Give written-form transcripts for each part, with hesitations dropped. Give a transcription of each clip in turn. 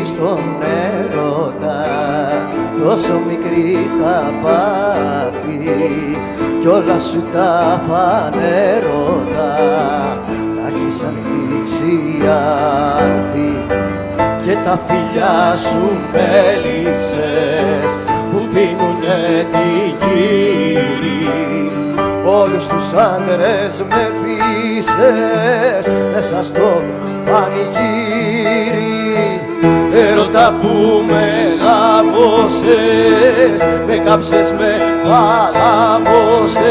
στον έρωτα, τόσο μικρή στα πάθη κι όλα σου τα φανέρωτα, τα έχεις ανθίσει και τα φιλιά σου μέλισσες που πίνουνε τη γύρι. Όλους τους άντρες με δύσες μέσα στο πανηγύρι. Έρωτα που με λάβωσες, με κάψες, με παλάβωσες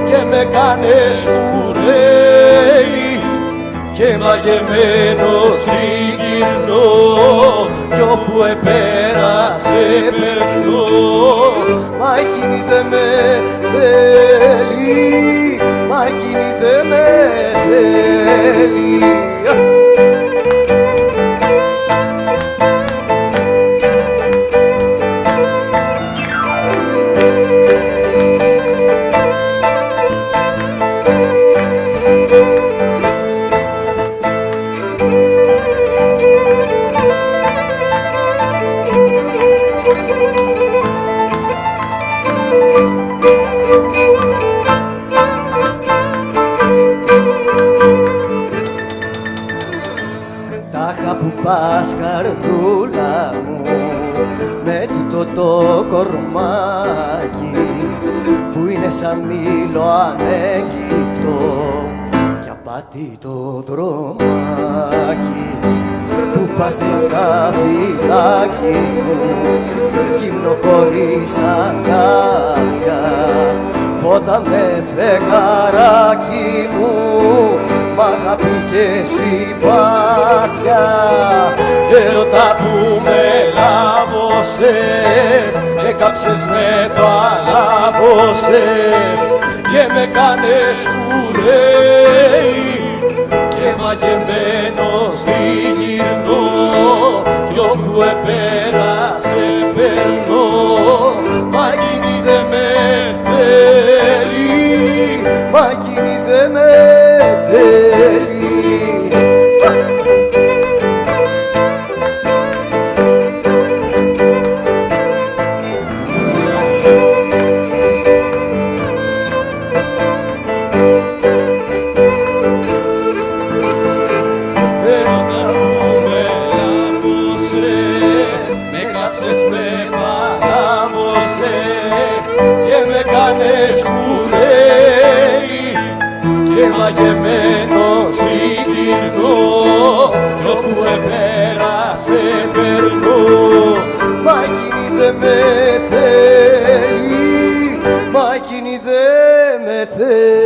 και με κάνες κουρέλι και μαγεμένος τριγυρνώ κι όπου επέρασε περνώ. Μα εκείνη δε με θέλει, μα εκείνη δε με θέλει. Τάχα που πας καρδούλα μου με τούτο το κορμάκι που είναι σαν μήλο ανέγκυπτο κι απάτητο δρομάκι, που πας τριαντάφυλλάκι μου γύμνο χωρίς αγκάθια, φώτα με φεγγαράκι μου μ' αγάπη και συμπάθεια. Έρωτα που με λάβωσες, με κάψες, με παλάβωσες και με κάνες κουρέλι και μαγεμένος τριγυρνώ κι όπου επέρασε περνώ. Μα εκείνη δε με θέλει, μα εκείνη δε με θέλει. Έρωτα που με λάβωσες, με κάψες, με παλάβωσες και με κάνες κουρέλι και μαγεμένος τριγυρνώ κι όπου επέρασε περνώ. Μα εκείνη δε με θέλει, μα εκείνη δε με θέλει.